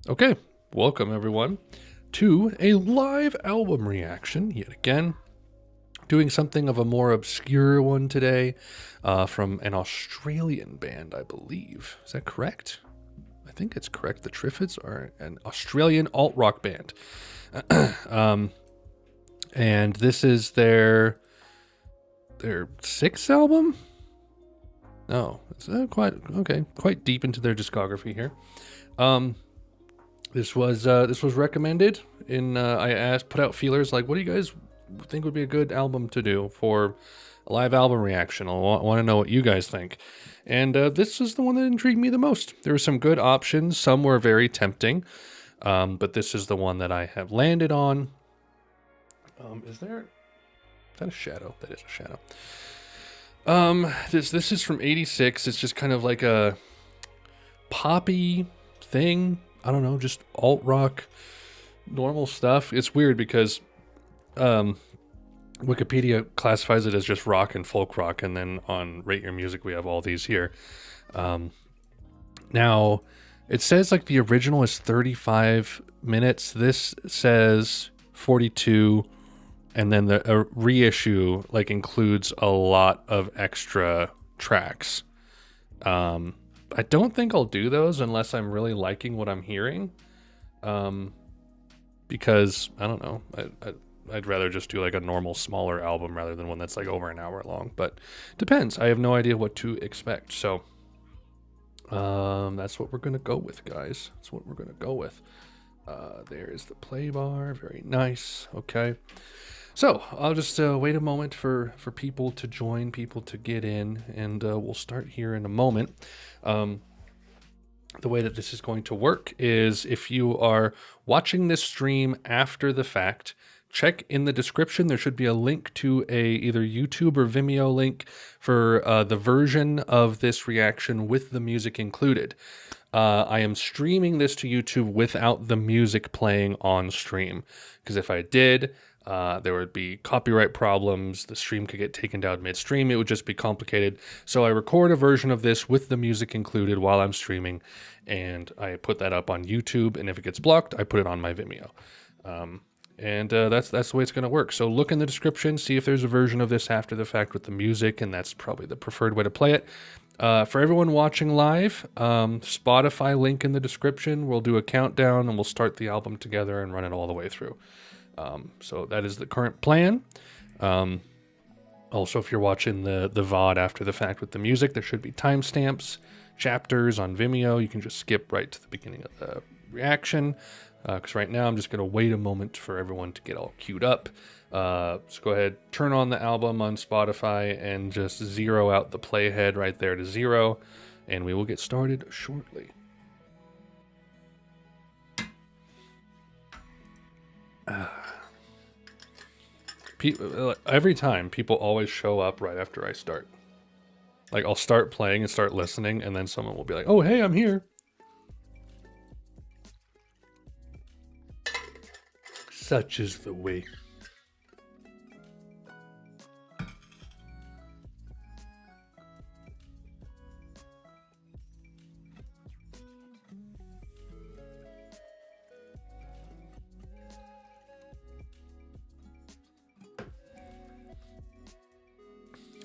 Okay, welcome everyone to a live album reaction yet again. Doing something of a more obscure one today from an Australian band, I believe. Is that correct? I think it's correct. The Triffids are an Australian alt rock band. And this is their sixth album? No, it's quite deep into their discography here. This was recommended in put out feelers like, what do you guys think would be a good album to do for a live album reaction? I want to know what you guys think. And this is the one that intrigued me the most. There were some good options. Some were very tempting. But this is the one that I have landed on. Is that a shadow? That is a shadow. This is from '86. It's just kind of like a poppy thing. I don't know, just alt rock, normal stuff. It's weird because Wikipedia classifies it as just rock and folk rock, and then on Rate Your Music we have all these here. Now, it says like the original is 35 minutes. This says 42, and then the reissue like includes a lot of extra tracks. I don't think I'll do those unless I'm really liking what I'm hearing. Because I don't know, I'd rather just do like a normal smaller album rather than one that's like over an hour long, but depends. I have no idea what to expect. So, that's what we're going to go with, guys. That's what we're going to go with. There is the play bar. Very nice. Okay. So I'll just wait a moment for people to join, people to get in, and we'll start here in a moment. The way that this is going to work is if you are watching this stream after the fact, check in the description. There should be a link to either YouTube or Vimeo link for the version of this reaction with the music included. I am streaming this to YouTube without the music playing on stream, because if I did, there would be copyright problems. The stream could get taken down midstream. It would just be complicated. So I record a version of this with the music included while I'm streaming, and I put that up on YouTube. And if it gets blocked, I put it on my Vimeo. That's the way it's going to work. So look in the description, see if there's a version of this after the fact with the music, and that's probably the preferred way to play it. For everyone watching live, Spotify link in the description. We'll do a countdown, and we'll start the album together and run it all the way through. So that is the current plan. Also, if you're watching the VOD after the fact with the music, there should be timestamps, chapters on Vimeo. You can just skip right to the beginning of the reaction. Because right now I'm just going to wait a moment for everyone to get all queued up. So go ahead, turn on the album on Spotify and just zero out the playhead right there to 0. And we will get started shortly. Every time people always show up right after I start. Like I'll start playing and start listening, and then someone will be like, "Oh, hey, I'm here." Such is the way.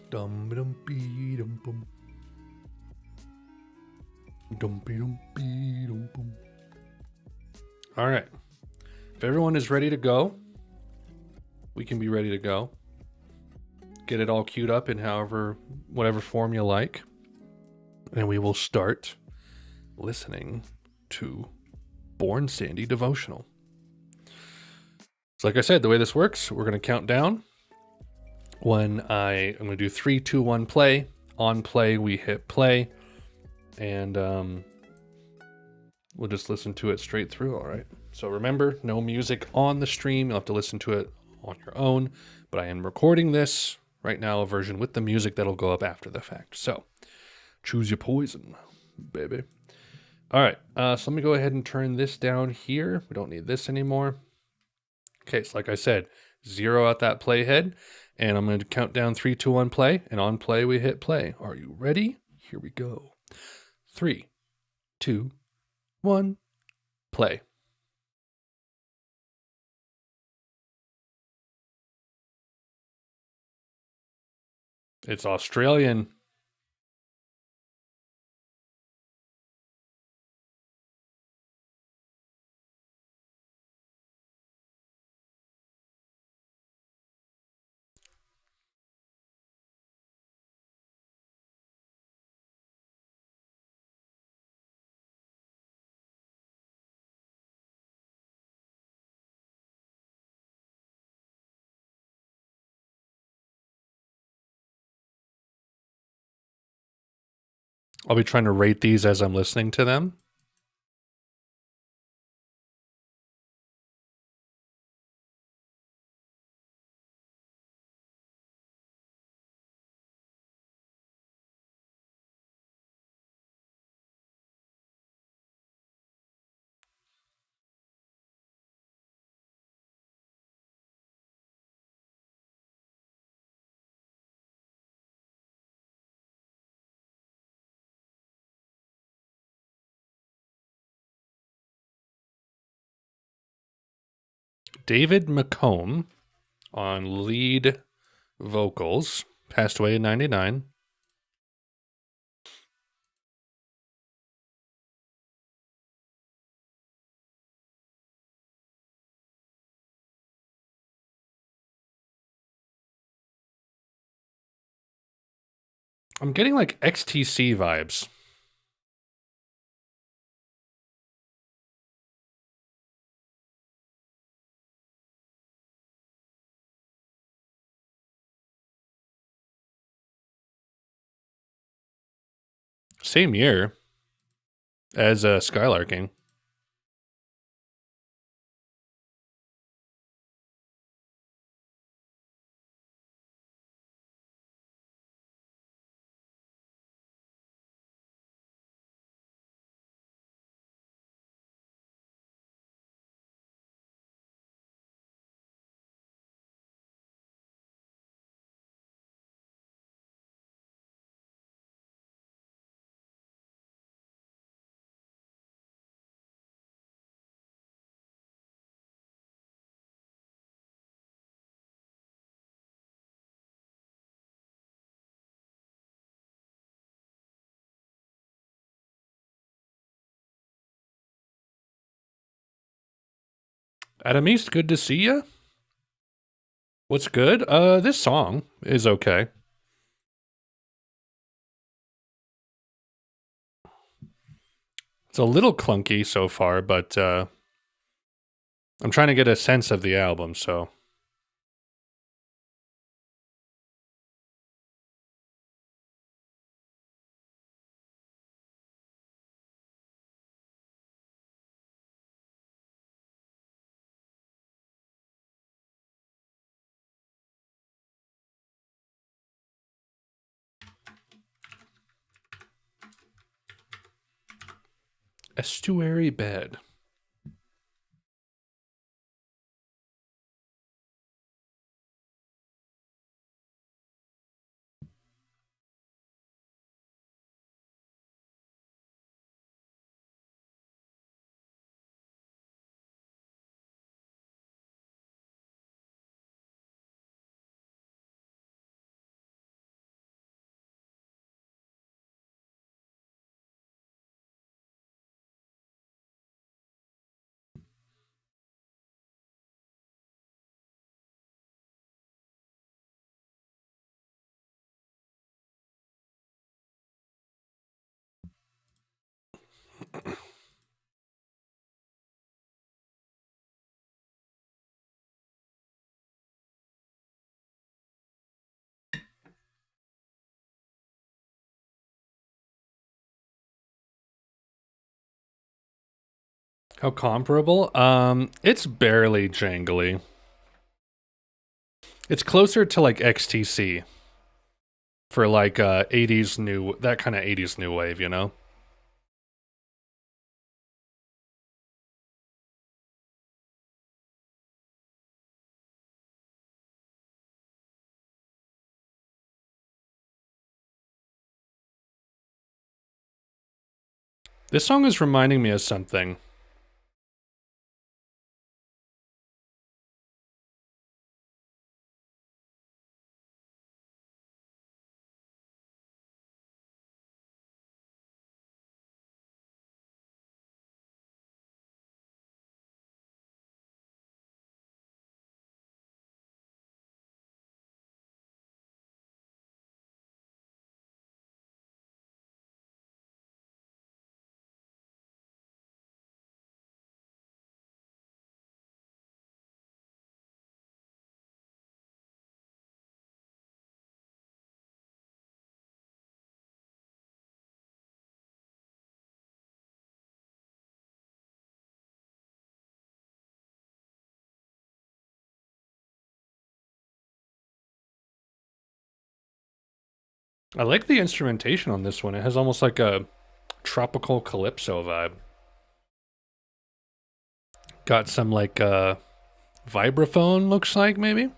Dum dum be dum bum. Dum be dum be dum bum. All right. If everyone is ready to go, we can be ready to go. Get it all queued up in whatever form you like. And we will start listening to Born Sandy Devotional. So like I said, the way this works, we're going to count down. I'm going to do 3, 2, 1, play. On play, we hit play. And we'll just listen to it straight through, all right? So remember, no music on the stream. You'll have to listen to it on your own. But I am recording this right now, a version with the music that'll go up after the fact. So choose your poison, baby. All right, so let me go ahead and turn this down here. We don't need this anymore. Okay, so like I said, 0 out that playhead. And I'm going to count down 3, 2, 1, play. And on play, we hit play. Are you ready? Here we go. 3, 2, 1, Play. It's Australian. I'll be trying to rate these as I'm listening to them. David McComb on lead vocals, passed away in 99. I'm getting like XTC vibes. Same year as Skylarking. Adam East, good to see you. What's good? This song is okay. It's a little clunky so far, but I'm trying to get a sense of the album, so. Estuary Bed. How comparable? It's barely jangly. It's closer to like XTC for like 80s new, that kind of 80s new wave, you know? This song is reminding me of something. I like the instrumentation on this one. It has almost like a tropical calypso vibe. Got some like vibraphone, looks like maybe.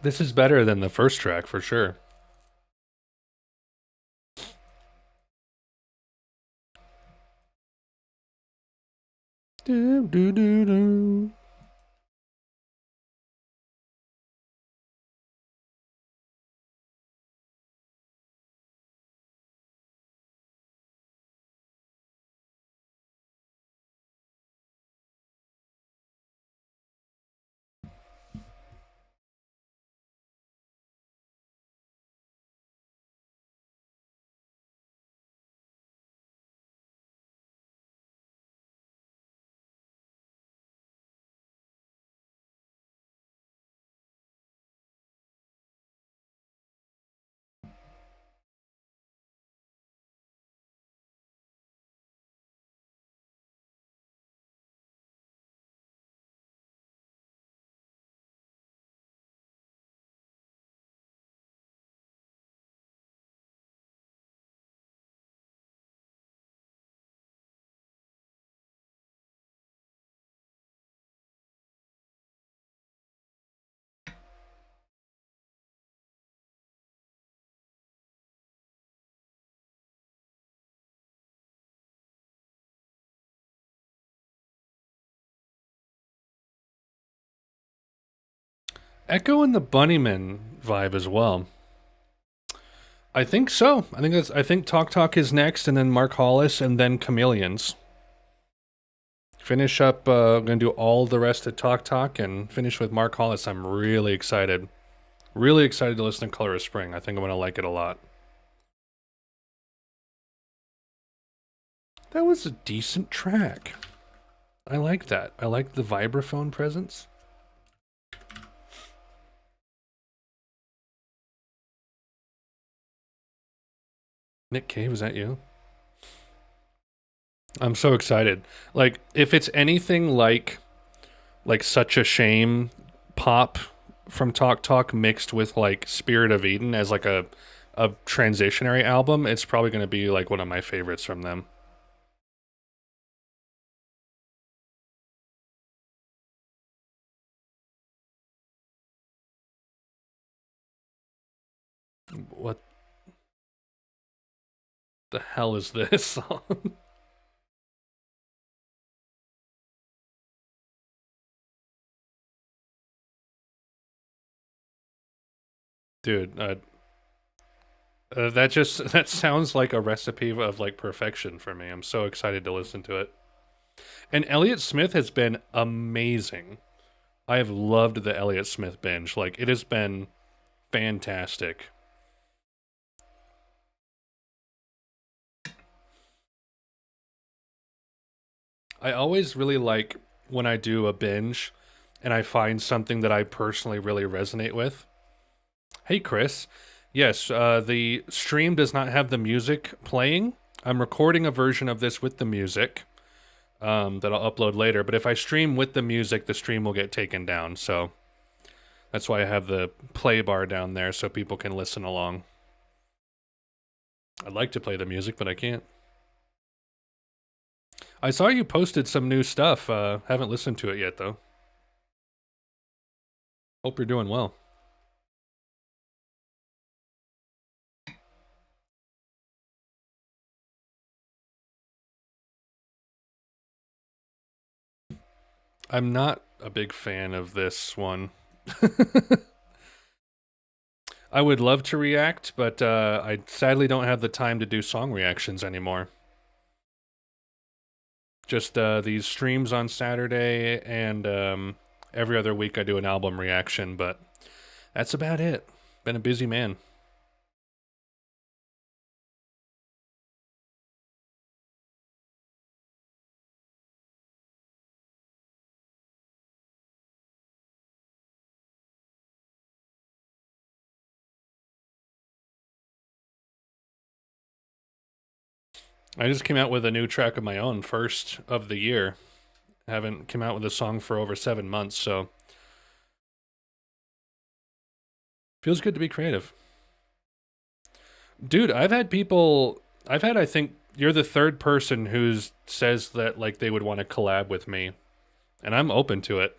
This is better than the first track for sure. Do, do, do, do. Echo and the Bunnymen vibe as well. I think so. I think Talk Talk is next, and then Mark Hollis, and then Chameleons. Finish up. I'm gonna do all the rest of Talk Talk and finish with Mark Hollis. I'm really excited. Really excited to listen to Color of Spring. I think I'm gonna like it a lot. That was a decent track. I like that. I like the vibraphone presence. Nick Cave, is that you? I'm so excited. Like, if it's anything like Such a Shame pop from Talk Talk mixed with like Spirit of Eden as like a transitionary album, it's probably going to be like one of my favorites from them. What the hell is this song? Dude, that sounds like a recipe of like perfection for me. I'm so excited to listen to it. And Elliott Smith has been amazing. I have loved the Elliott Smith binge. Like it has been fantastic. I always really like when I do a binge and I find something that I personally really resonate with. Hey, Chris. Yes, the stream does not have the music playing. I'm recording a version of this with the music that I'll upload later. But if I stream with the music, the stream will get taken down. So that's why I have the play bar down there so people can listen along. I'd like to play the music, but I can't. I saw you posted some new stuff. Haven't listened to it yet, though. Hope you're doing well. I'm not a big fan of this one. I would love to react, but I sadly don't have the time to do song reactions anymore. Just these streams on Saturday, and every other week I do an album reaction, but that's about it. Been a busy man. I just came out with a new track of my own, first of the year. Haven't come out with a song for over 7 months, so feels good to be creative. Dude, I think you're the third person who says that like they would want to collab with me, and I'm open to it.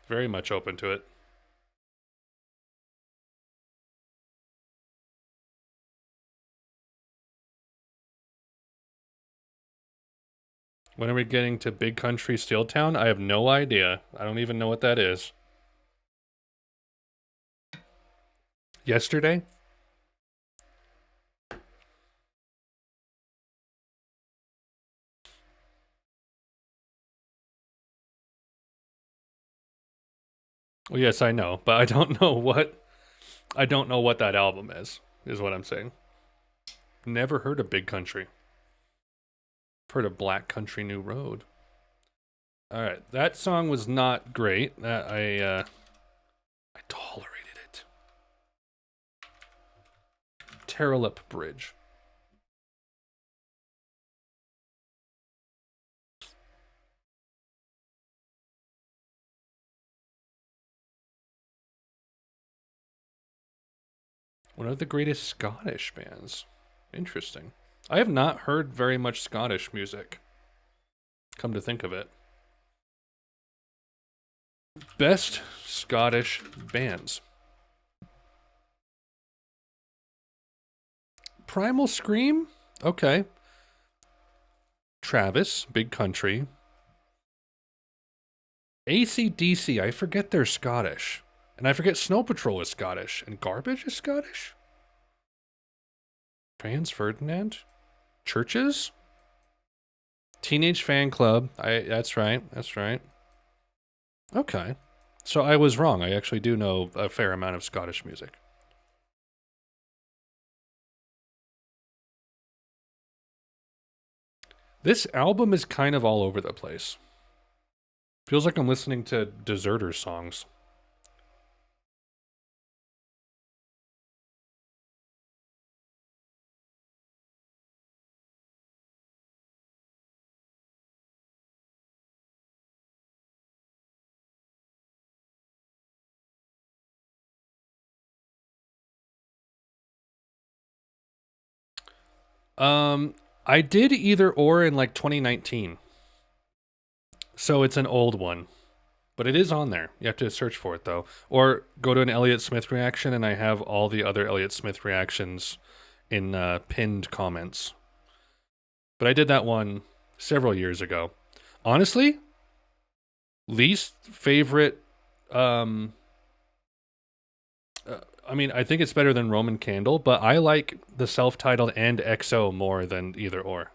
Very much open to it. When are we getting to Big Country Steel Town? I have no idea. I don't even know what that is. Yesterday? Well, yes, I know, but I don't know what that album is what I'm saying. Never heard of Big Country. Heard of Black Country New Road. All right, that song was not great. I tolerated it. Terralip Bridge. One of the greatest Scottish bands. Interesting. I have not heard very much Scottish music. Come to think of it. Best Scottish bands. Primal Scream? Okay. Travis, Big Country. AC/DC, I forget they're Scottish. And I forget Snow Patrol is Scottish. And Garbage is Scottish? Franz Ferdinand? Churches? Teenage Fan Club. That's right. That's right. Okay. So I was wrong. I actually do know a fair amount of Scottish music. This album is kind of all over the place. Feels like I'm listening to Deserter songs. Um, I did either or in like 2019. So it's an old one. But it is on there. You have to search for it though. Or go to an Elliott Smith reaction and I have all the other Elliott Smith reactions in pinned comments. But I did that one several years ago. Honestly, least favorite um I mean, I think it's better than Roman Candle, but I like the self-titled and XO more than either or.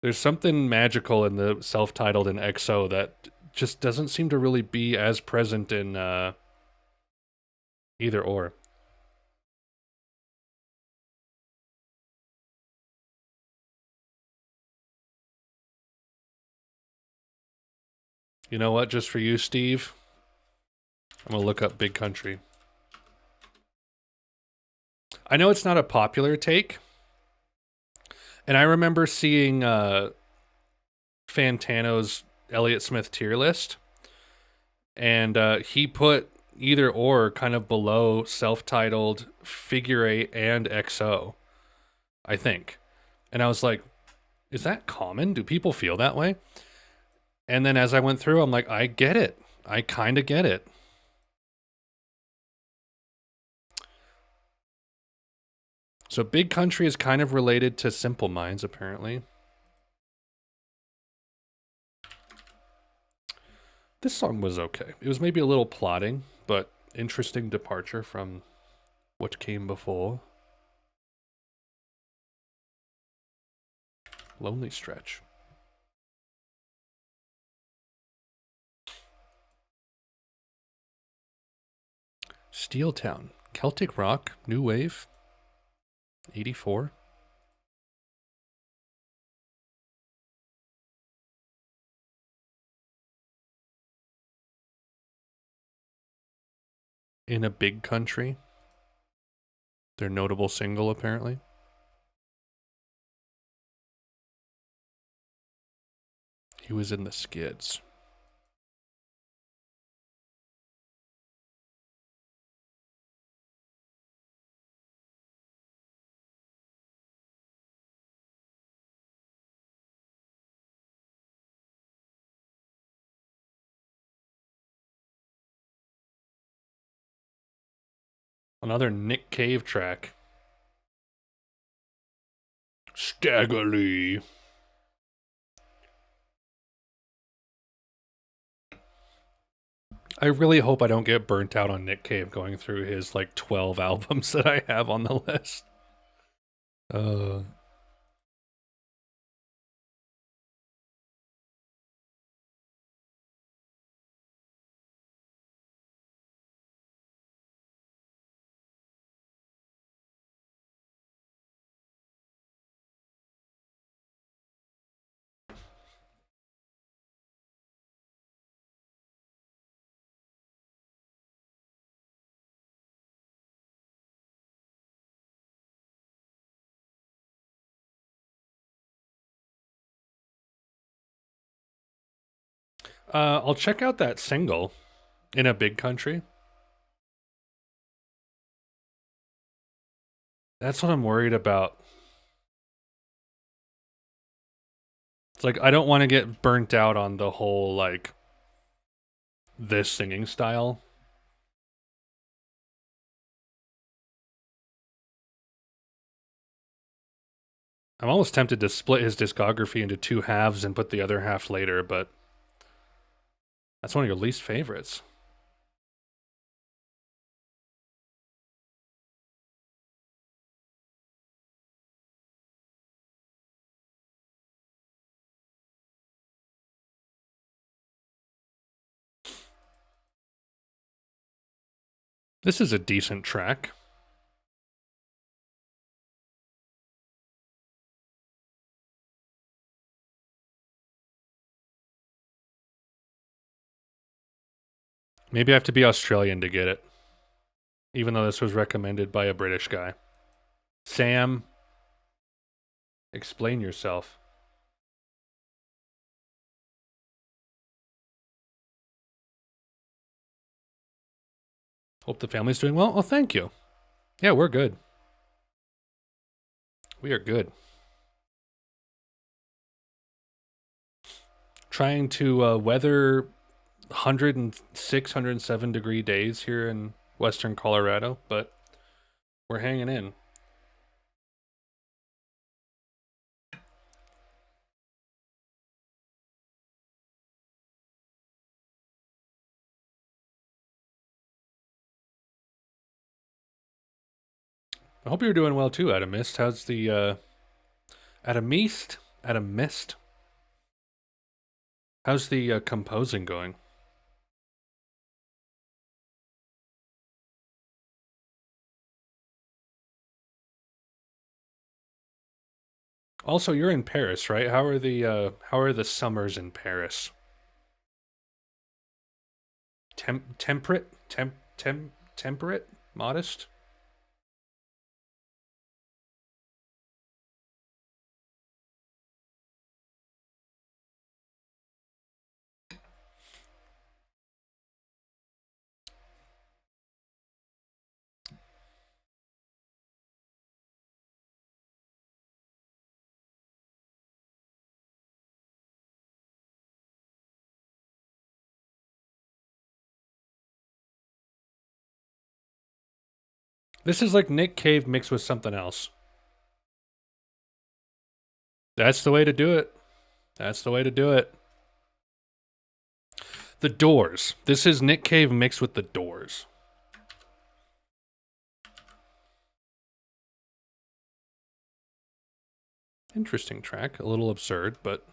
There's something magical in the self-titled and XO that just doesn't seem to really be as present in either or. You know what? Just for you, Steve, I'm gonna look up Big Country. I know it's not a popular take, and I remember seeing Fantano's Elliott Smith tier list, and he put either or kind of below self-titled, Figure Eight, and XO, I think. And I was like, is that common? Do people feel that way? And then as I went through, I'm like, I get it. I kind of get it. So Big Country is kind of related to Simple Minds, apparently. This song was okay. It was maybe a little plotting, but interesting departure from what came before. Lonely Stretch. Steel Town. Celtic rock, new wave. 84. In a Big Country. Their notable single, apparently. He was in the Skids. Another Nick Cave track. Staggerly. I really hope I don't get burnt out on Nick Cave going through his like 12 albums that I have on the list. Uh, I'll check out that single, In a Big Country. That's what I'm worried about. It's like I don't want to get burnt out on the whole like this singing style. I'm almost tempted to split his discography into two halves and put the other half later, but that's one of your least favorites. This is a decent track. Maybe I have to be Australian to get it, even though this was recommended by a British guy. Sam, explain yourself. Hope the family's doing well. Oh, thank you. Yeah, we're good. We are good. Trying to weather 106, 107-degree days here in western Colorado, but we're hanging in. I hope you're doing well too, Adam Mist. How's the Adam Mist? Adam Mist? How's the composing going? Also, you're in Paris, right? How are the summers in Paris? Temperate, modest. This is like Nick Cave mixed with something else. That's the way to do it. That's the way to do it. The Doors. This is Nick Cave mixed with the Doors. Interesting track. A little absurd, but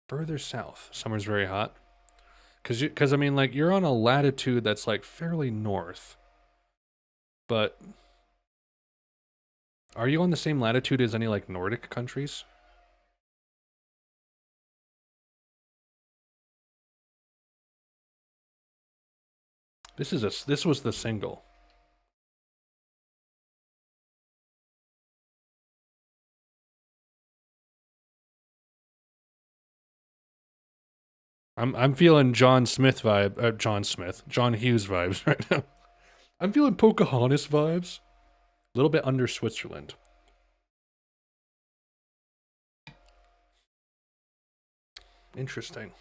further south. Summer's very hot. Because I mean, like you're on a latitude that's like fairly north, but are you on the same latitude as any like Nordic countries? This was the single. I'm feeling John Hughes vibes right now. I'm feeling Pocahontas vibes. A little bit under Switzerland. Interesting.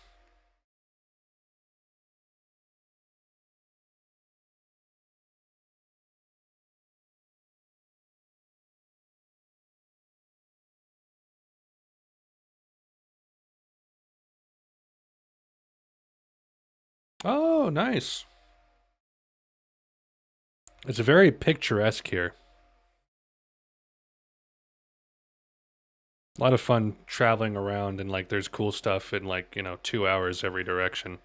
Oh, nice. It's very picturesque here. A lot of fun traveling around, and like there's cool stuff in like, 2 hours every direction.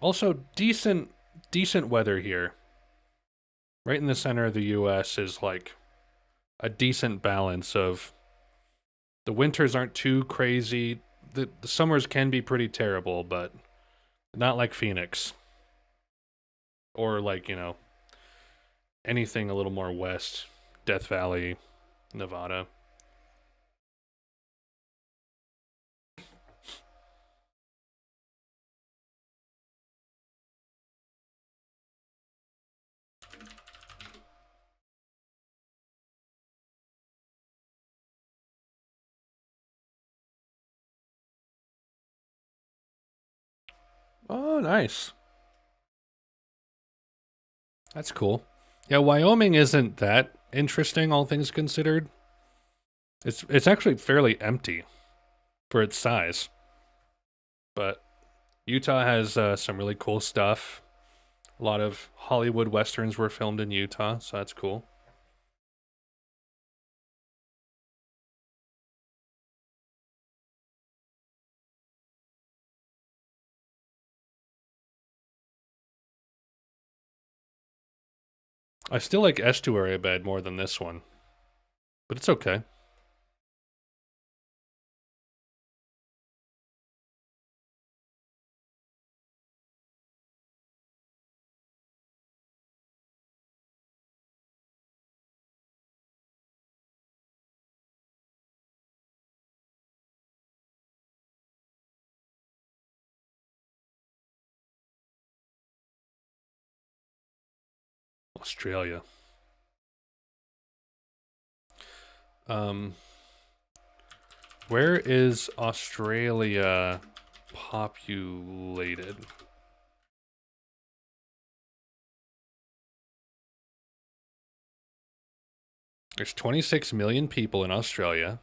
Also, decent weather here. Right in the center of the US is like a decent balance of the winters aren't too crazy. The summers can be pretty terrible, but not like Phoenix or like, anything a little more west, Death Valley, Nevada. Oh, nice. That's cool. Yeah, Wyoming isn't that interesting, all things considered. It's actually fairly empty for its size, but Utah has some really cool stuff. A lot of Hollywood westerns were filmed in Utah, so that's cool. I still like estuary bed more than this one, but it's okay. Australia. Um, where is Australia populated? There's 26 million people in Australia.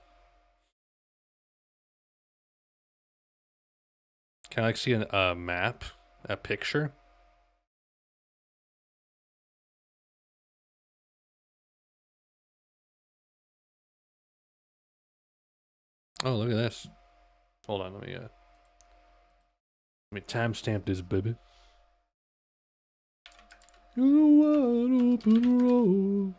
Can I like see a map, a picture? Oh, look at this. Hold on, let me timestamp this baby. Wide open road.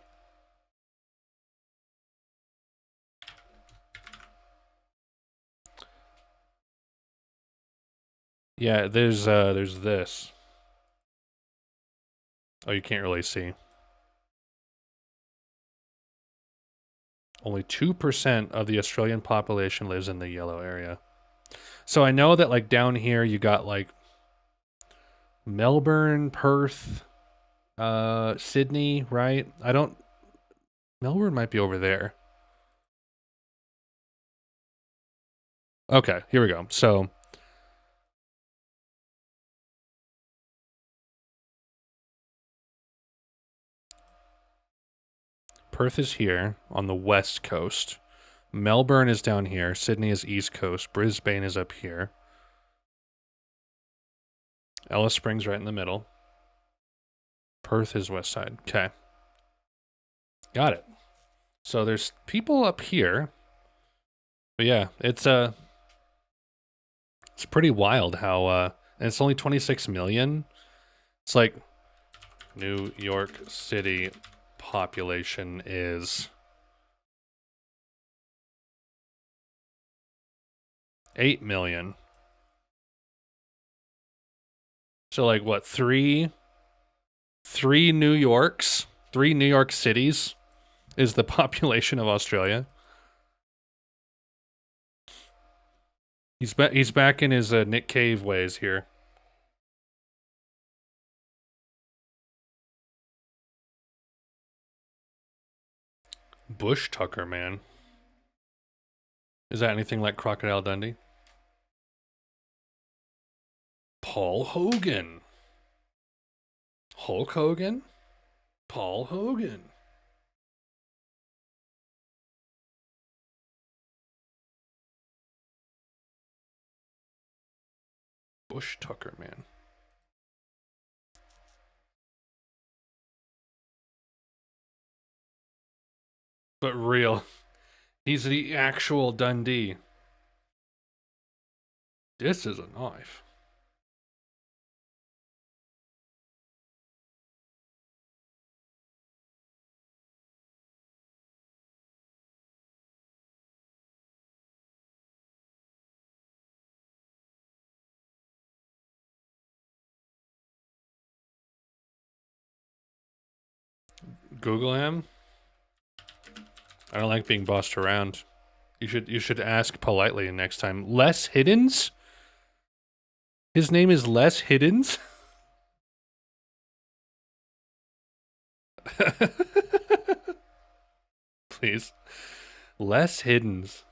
Yeah, there's this. Oh, you can't really see. Only 2% of the Australian population lives in the yellow area. So I know that like down here you got like Melbourne, Perth, Sydney, right? I don't Melbourne might be over there. Okay, here we go. So Perth is here on the west coast. Melbourne is down here. Sydney is east coast. Brisbane is up here. Alice Springs right in the middle. Perth is west side. Okay. Got it. So there's people up here. But yeah, it's pretty wild how and it's only 26 million. It's like New York City population is 8 million. So like what, three New Yorks? 3 New York cities is the population of Australia. He's back in his Nick Cave ways here. Bush Tucker, man. Is that anything like Crocodile Dundee? Paul Hogan. Hulk Hogan? Paul Hogan. Bush Tucker, man. But real. He's the actual Dundee. This is a knife. Google him. I don't like being bossed around. You should ask politely next time. Les Hiddens? His name is Les Hiddens? Please. Les Hiddens.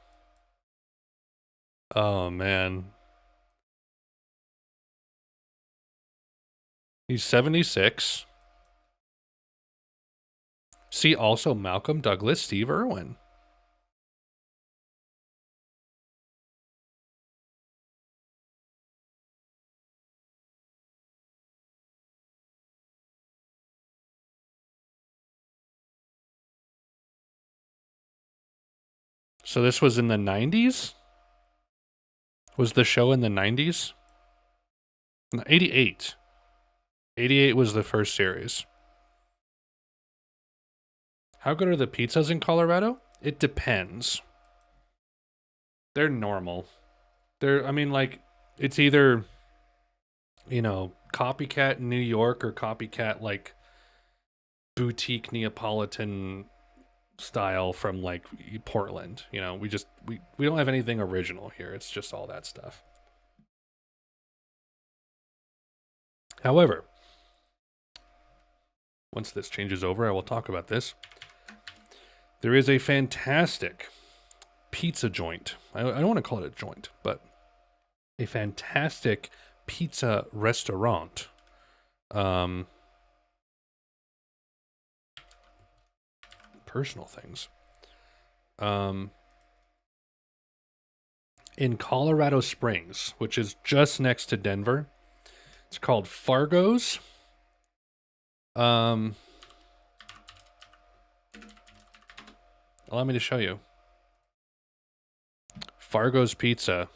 Oh man. He's 76. See also Malcolm Douglas, Steve Irwin. So this was in the 90s? Was the show in the 90s? 88. 88 was the first series. How good are the pizzas in Colorado? It depends. They're normal. I mean, like, it's either, copycat New York or copycat, like, boutique Neapolitan style from, like, Portland. We don't have anything original here. It's just all that stuff. However, once this changes over, I will talk about this. There is a fantastic pizza joint. I don't want to call it a joint, but a fantastic pizza restaurant. Personal things. In Colorado Springs, which is just next to Denver. It's called Fargo's. Allow me to show you. Fargo's Pizza.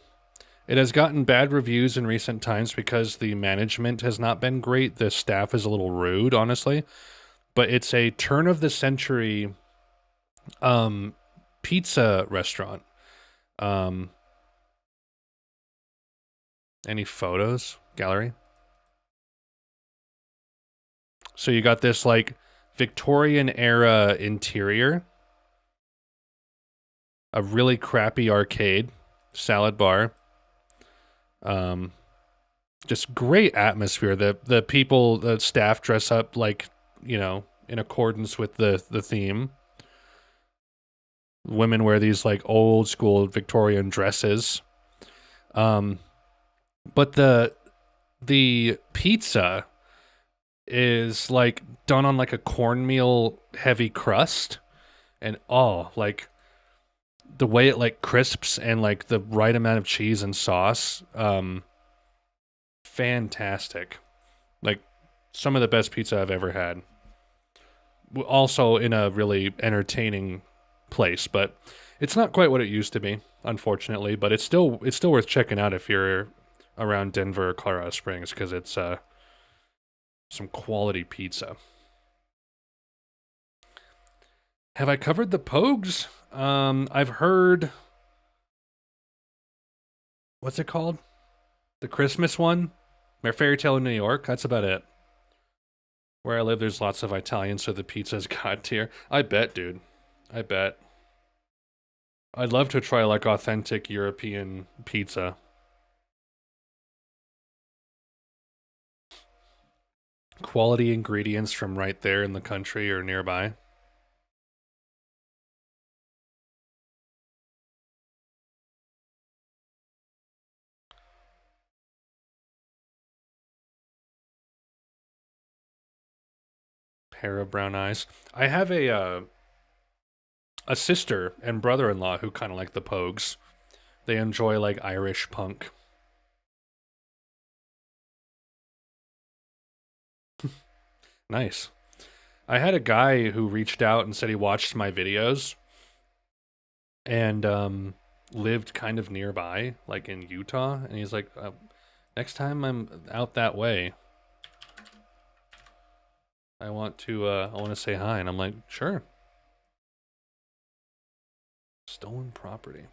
It has gotten bad reviews in recent times because the management has not been great. The staff is a little rude, honestly. But it's a turn of the century pizza restaurant. Any photos? Gallery? So you got this like Victorian era interior. A really crappy arcade, salad bar. Just great atmosphere. The people, the staff dress up like, in accordance with the theme. Women wear these like old school Victorian dresses. But the pizza is like done on like a cornmeal heavy crust, and like the way it like crisps and like the right amount of cheese and sauce, fantastic. Like some of the best pizza I've ever had. Also in a really entertaining place, but it's not quite what it used to be, unfortunately. But it's still worth checking out if you're around Denver or Colorado Springs, because it's some quality pizza. Have I covered the Pogues? I've heard. What's it called? The Christmas one? Fairy Tale in New York? That's about it. Where I live, there's lots of Italians, so the pizza's god tier. I bet, dude. I bet. I'd love to try like authentic European pizza. Quality ingredients from right there in the country or nearby. Pair of brown eyes. I have a sister and brother-in-law who kind of like the Pogues. They enjoy like Irish punk. Nice. I had a guy who reached out and said he watched my videos and lived kind of nearby, like in Utah, and he's like, next time I'm out that way, I want to say hi, and I'm like, sure. Stolen property.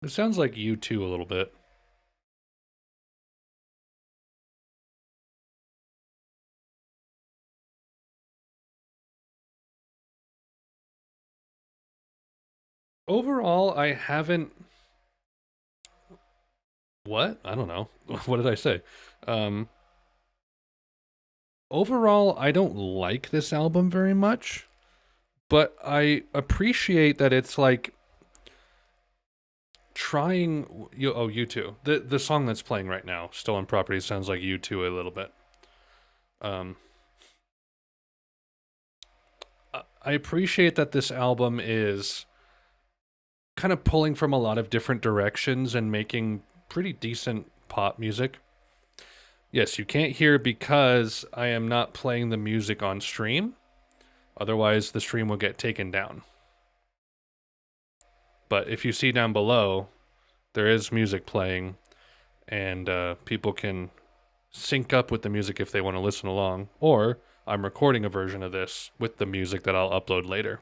It sounds like you too a little bit. Overall, I haven't. What? I don't know. What did I say? Um, Overall, I don't like this album very much, but I appreciate that it's like trying. You too. The song that's playing right now, "Stolen Property," sounds like you too a little bit. Um, I appreciate that this album is kind of pulling from a lot of different directions and making pretty decent pop music. Yes, you can't hear because I am not playing the music on stream. Otherwise, the stream will get taken down. But if you see down below, there is music playing, and people can sync up with the music if they want to listen along. Or I'm recording a version of this with the music that I'll upload later.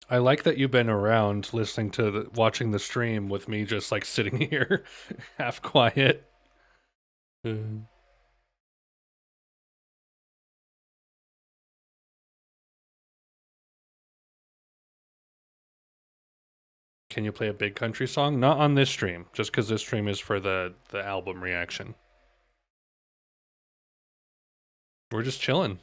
I like that you've been around listening to watching the stream with me just like sitting here half quiet. Can you play a big country song? Not on this stream, just because this stream is for the album reaction. We're just chilling.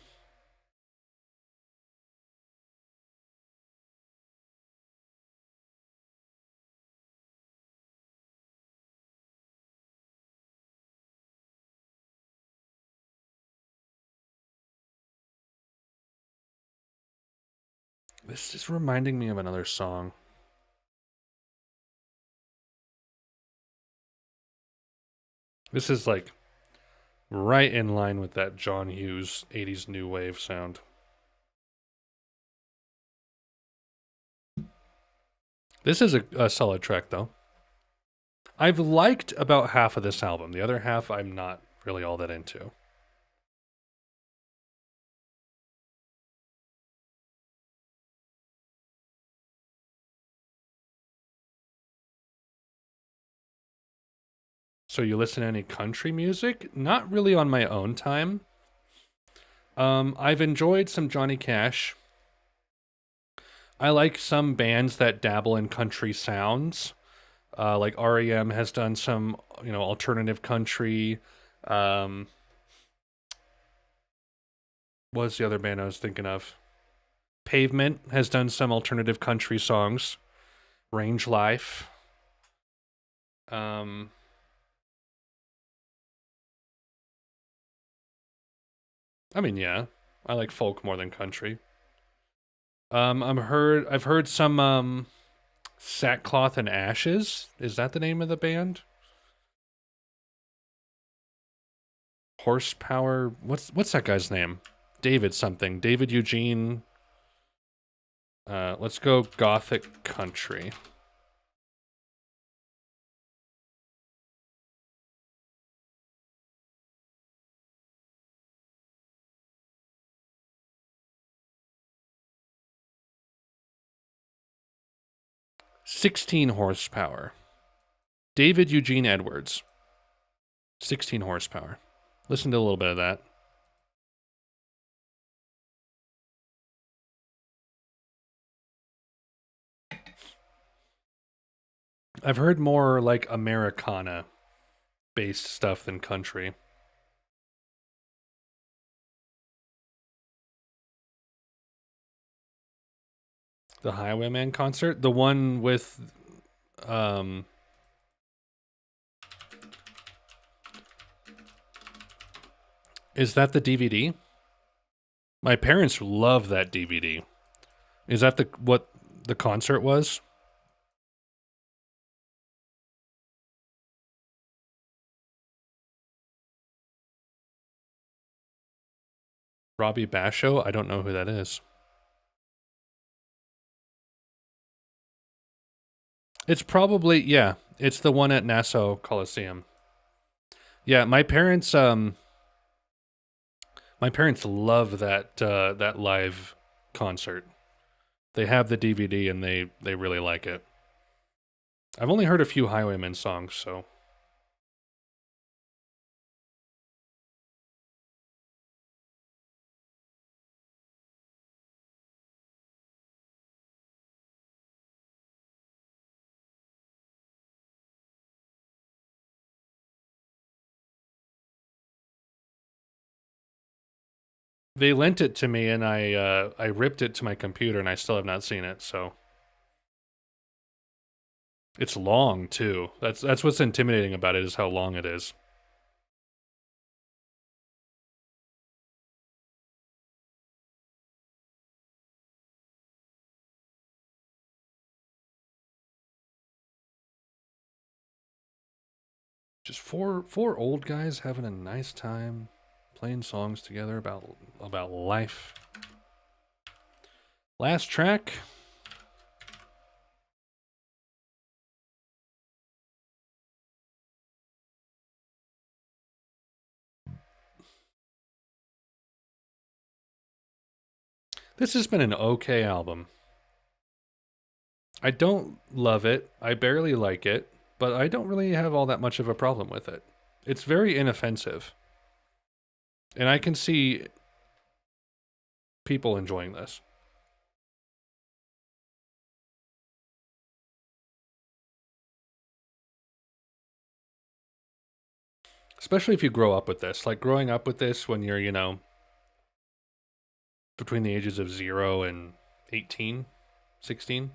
This is reminding me of another song. This is like right in line with that John Hughes 80s new wave sound. This is a solid track though. I've liked about half of this album. The other half I'm not really all that into. So you listen to any country music? Not really on my own time. I've enjoyed some Johnny Cash. I like some bands that dabble in country sounds. Like REM has done some, alternative country. Um, what was the other band I was thinking of? Pavement has done some alternative country songs. Range Life. Um, I mean, yeah, I like folk more than country. I've heard some Sackcloth and Ashes. Is that the name of the band? Horsepower. What's that guy's name? David something. David Eugene. Let's go Gothic Country. $16 horsepower. David Eugene Edwards. 16 horsepower. Listen to a little bit of that. I've heard more like Americana based stuff than country. The Highwayman concert, the one with um is that the DVD? My parents love that DVD. Is that the what the concert was? Robbie Basho? I don't know who that is. It's probably yeah, it's the one at Nassau Coliseum. Yeah, my parents love that live concert. They have the DVD and they really like it. I've only heard a few Highwaymen songs, so they lent it to me and I ripped it to my computer and I still have not seen it, so it's long too. That's what's intimidating about it is how long it is. Just four old guys having a nice time playing songs together about life. Last track. This has been an okay album. I don't love it. I barely like it, but I don't really have all that much of a problem with it. It's very inoffensive. And I can see people enjoying this. Especially if you grow up with this. Like growing up with this when you're, between the ages of 0 and 18, 16.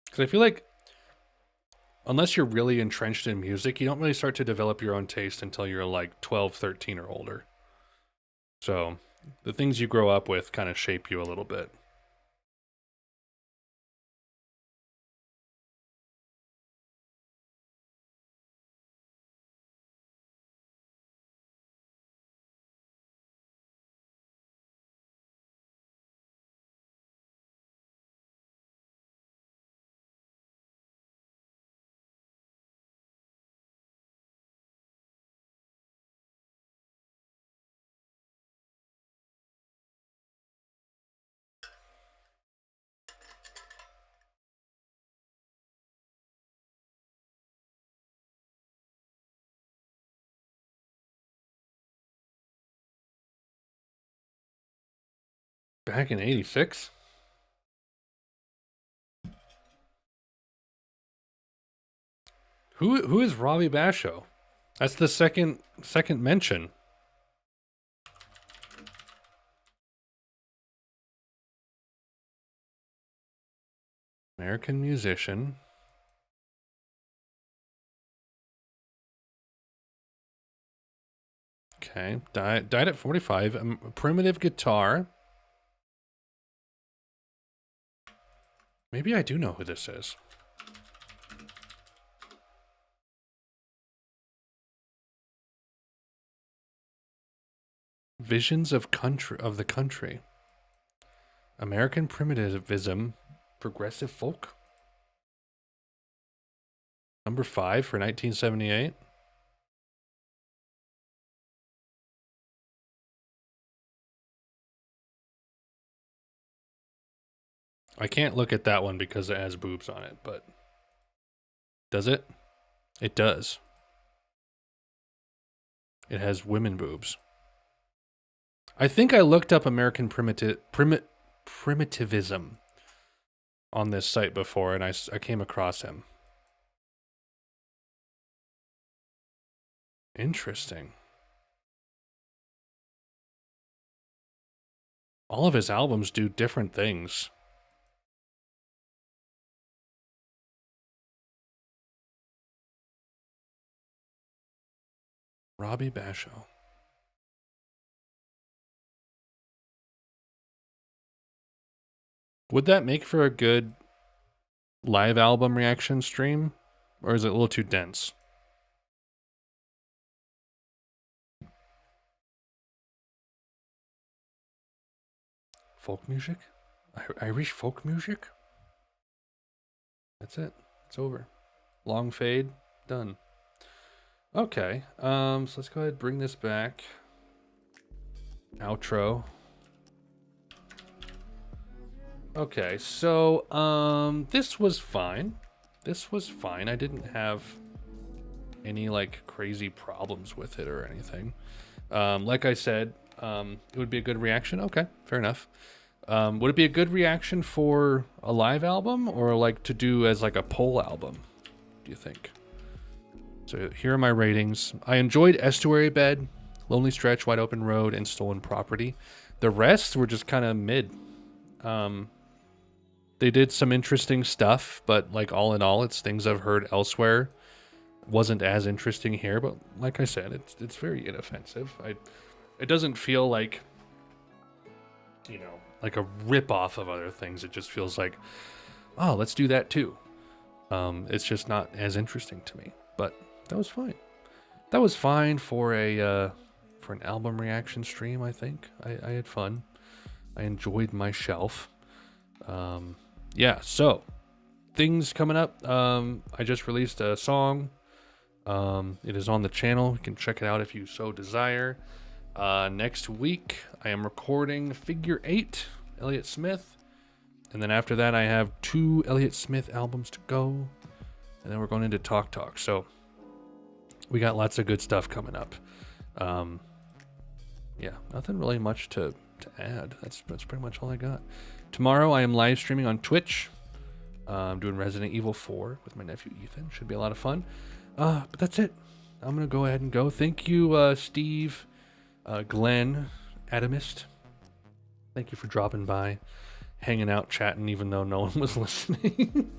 Because I feel like unless you're really entrenched in music, you don't really start to develop your own taste until you're like 12, 13 or older. So the things you grow up with kind of shape you a little bit. Back in 86? Who is Robbie Basho? That's the second mention. American musician. Okay, died at 45. Primitive guitar. Maybe I do know who this is. Visions of the country. American primitivism, progressive folk. Number 5 for 1978. I can't look at that one because it has boobs on it, but does it? It does. It has women boobs. I think I looked up American primitivism on this site before, and I came across him. Interesting. All of his albums do different things. Robbie Basho. Would that make for a good live album reaction stream? Or is it a little too dense? Folk music? Irish folk music? That's it. It's over. Long fade. Done. Okay. So let's go ahead and bring this back. Outro. Okay, so this was fine. This was fine. I didn't have any like crazy problems with it or anything. Like I said, it would be a good reaction. Okay, fair enough. Would it be a good reaction for a live album or like to do as like a poll album? Do you think? So here are my ratings. I enjoyed Estuary Bed, Lonely Stretch, Wide Open Road, and Stolen Property. The rest were just kind of mid. They did some interesting stuff, but like all in all, it's things I've heard elsewhere. Wasn't as interesting here, but like I said, it's very inoffensive. It doesn't feel like, you know, like a rip-off of other things. It just feels like, oh, let's do that too. It's just not as interesting to me, but that was fine. That was fine for an album reaction stream. I think I had fun. I enjoyed my shelf. Yeah, so things coming up. I just released a song. It is on the channel. You can check it out if you so desire. Next week, I am recording Figure 8, Elliott Smith. And then after that, I have 2 Elliott Smith albums to go. And then we're going into Talk Talk. So we got lots of good stuff coming up. Yeah, nothing really much to add. That's pretty much all I got. Tomorrow, I am live streaming on Twitch. I'm doing Resident Evil 4 with my nephew Ethan. Should be a lot of fun. But that's it. I'm going to go ahead and go. Thank you, Steve, Glenn, Adamist. Thank you for dropping by, hanging out, chatting, even though no one was listening.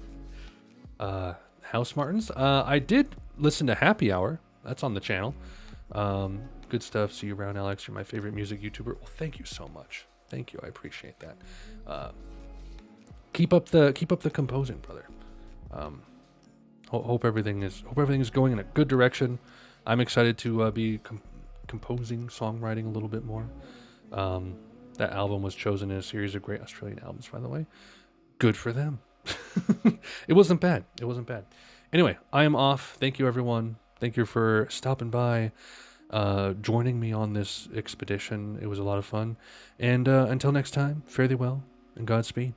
House Martins. I did listen to Happy Hour. That's on the channel. Good stuff. See you around, Alex. You're my favorite music YouTuber. Well, thank you so much. Thank you. I appreciate that. Keep up the composing, brother. Hope everything is going in a good direction. I'm excited to be composing, songwriting a little bit more. That album was chosen in a series of great Australian albums, by the way. Good for them. It wasn't bad. Anyway, I am off. Thank you, everyone. Thank you for stopping by, joining me on this expedition. It was a lot of fun. And until next time, fare thee well and Godspeed.